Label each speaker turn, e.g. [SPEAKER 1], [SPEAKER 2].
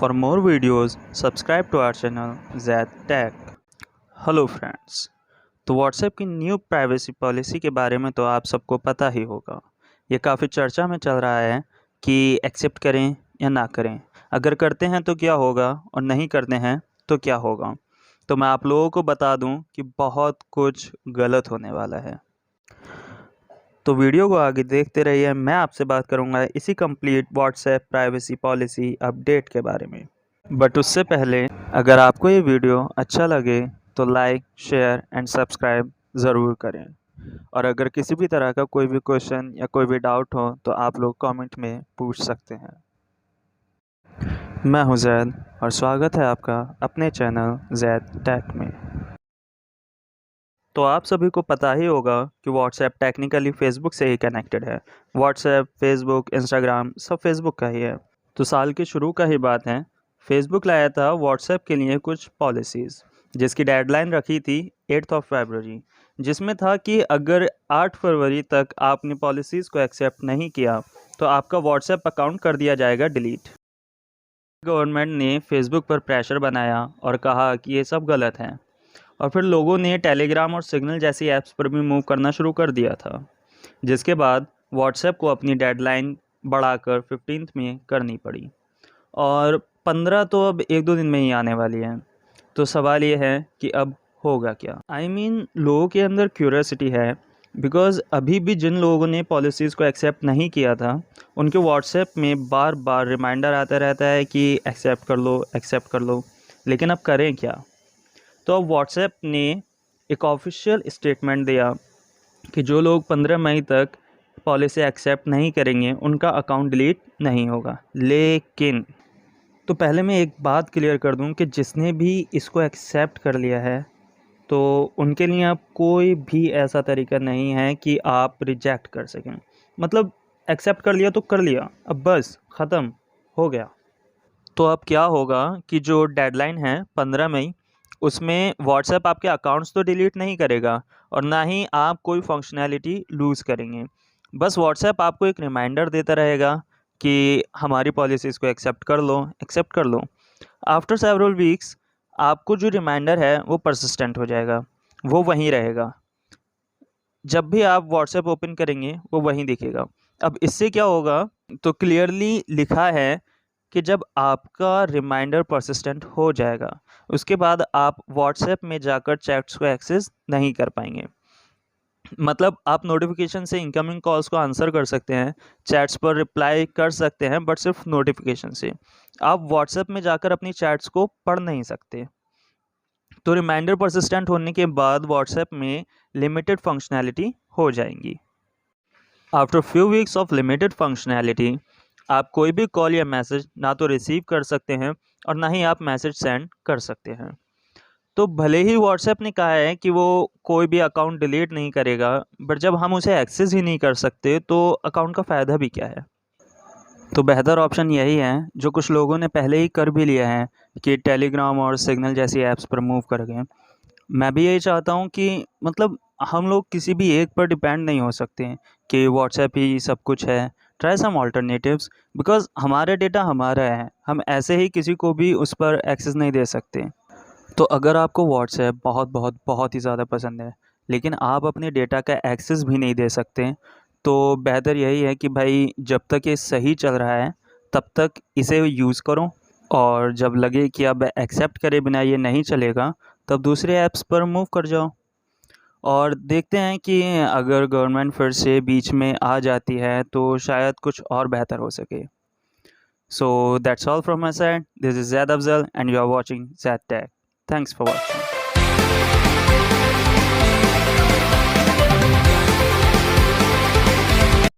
[SPEAKER 1] For more videos, subscribe to our channel Zed Tech. Hello friends. तो WhatsApp की new privacy policy के बारे में तो आप सबको पता ही होगा। ये काफ़ी चर्चा में चल रहा है कि एक्सेप्ट करें या ना करें, अगर करते हैं तो क्या होगा और नहीं करते हैं तो क्या होगा। तो मैं आप लोगों को बता दूं कि बहुत कुछ गलत होने वाला है। तो वीडियो को आगे देखते रहिए। मैं आपसे बात करूंगा इसी complete WhatsApp privacy policy update के बारे में। बट उससे पहले अगर आपको ये वीडियो अच्छा लगे तो लाइक, शेयर एंड सब्सक्राइब ज़रूर करें। और अगर किसी भी तरह का कोई भी क्वेश्चन या कोई भी डाउट हो तो आप लोग कमेंट में पूछ सकते हैं। मैं हूं जैद और स्वागत है आपका अपने चैनल जैद टेक में। तो आप सभी को पता ही होगा कि व्हाट्सएप टेक्निकली फेसबुक से ही कनेक्टेड है। व्हाट्सएप, फेसबुक, इंस्टाग्राम सब फेसबुक का ही है। तो साल के शुरू का ही बात है, फेसबुक लाया था व्हाट्सएप के लिए कुछ पॉलिसीज़ जिसकी डेडलाइन रखी थी 8 फरवरी, जिसमें था कि अगर 8 फरवरी तक आपने पॉलिसीज़ को एक्सेप्ट नहीं किया तो आपका व्हाट्सएप अकाउंट कर दिया जाएगा डिलीट। गवर्नमेंट ने फेसबुक पर प्रेशर बनाया और कहा कि ये सब गलत है, और फिर लोगों ने टेलीग्राम और सिग्नल जैसी ऐप्स पर भी मूव करना शुरू कर दिया था, जिसके बाद व्हाट्सएप को अपनी डेडलाइन बढ़ाकर 15 में करनी पड़ी और 15 तो अब 1-2 दिन में ही आने वाली है। तो सवाल ये है कि अब होगा क्या। लोगों के अंदर क्यूरियोसिटी है, बिकॉज़ अभी भी जिन लोगों ने पॉलिसीज़ को एक्सेप्ट नहीं किया था उनके व्हाट्सएप में बार बार रिमाइंडर आता रहता है कि एक्सेप्ट कर लो, लेकिन अब करें क्या। तो अब व्हाट्सएप ने एक ऑफिशियल स्टेटमेंट दिया कि जो लोग 15 मई तक पॉलिसी एक्सेप्ट नहीं करेंगे उनका अकाउंट डिलीट नहीं होगा। लेकिन तो पहले मैं एक बात क्लियर कर दूं कि जिसने भी इसको एक्सेप्ट कर लिया है तो उनके लिए अब कोई भी ऐसा तरीका नहीं है कि आप रिजेक्ट कर सकें। मतलब एक्सेप्ट कर लिया तो कर लिया, अब बस ख़त्म हो गया। तो अब क्या होगा कि जो डेडलाइन है 15 मई, उसमें व्हाट्सएप आपके अकाउंट्स तो डिलीट नहीं करेगा और ना ही आप कोई फंक्शनैलिटी लूज़ करेंगे। बस व्हाट्सएप आपको एक रिमाइंडर देता रहेगा कि हमारी पॉलिसीज़ को एक्सेप्ट कर लो। आफ्टर सेवरल वीक्स आपको जो रिमाइंडर है वो परसिस्टेंट हो जाएगा, वो वहीं रहेगा। जब भी आप व्हाट्सएप ओपन करेंगे वो वहीं दिखेगा। अब इससे क्या होगा, तो क्लियरली लिखा है कि जब आपका रिमाइंडर परसिस्टेंट हो जाएगा उसके बाद आप व्हाट्सएप में जाकर चैट्स को एक्सेस नहीं कर पाएंगे। मतलब आप नोटिफिकेशन से इनकमिंग कॉल्स को आंसर कर सकते हैं, चैट्स पर रिप्लाई कर सकते हैं, बट सिर्फ नोटिफिकेशन से। आप व्हाट्सएप में जाकर अपनी चैट्स को पढ़ नहीं सकते। तो रिमाइंडर परसिस्टेंट होने के बाद व्हाट्सएप में लिमिटेड फंक्शनैलिटी हो जाएंगी। After few weeks of limited functionality आप कोई भी कॉल या मैसेज ना तो रिसीव कर सकते हैं और ना ही आप मैसेज सेंड कर सकते हैं। तो भले ही व्हाट्सएप ने कहा है कि वो कोई भी अकाउंट डिलीट नहीं करेगा, बट जब हम उसे एक्सेस ही नहीं कर सकते तो अकाउंट का फ़ायदा भी क्या है। तो बेहतर ऑप्शन यही है जो कुछ लोगों ने पहले ही कर भी लिया है कि टेलीग्राम और सिग्नल जैसी ऐप्स पर मूव कर गए। मैं भी यही चाहता हूँ कि मतलब हम लोग किसी भी एक पर डिपेंड नहीं हो सकते हैं कि व्हाट्सएप ही सब कुछ है। ट्राई सम ऑल्टरनेटिव्स, बिकॉज़ हमारा डेटा हमारा है, हम ऐसे ही किसी को भी उस पर एक्सेस नहीं दे सकते। तो अगर आपको व्हाट्सएप बहुत बहुत बहुत ही ज़्यादा पसंद है लेकिन आप अपने डेटा का एक्सेस भी नहीं दे सकते, तो बेहतर यही है कि भाई जब तक ये सही चल रहा है तब तक इसे यूज़ करो, और जब लगे कि अब एक्सेप्ट करे बिना ये नहीं चलेगा तब दूसरे ऐप्स पर मूव कर जाओ। और देखते हैं कि अगर गवर्नमेंट फिर से बीच में आ जाती है तो शायद कुछ और बेहतर हो सके। So that's all from my side. This is Zaid Afzal and you are watching Zaid Tech. Thanks for watching.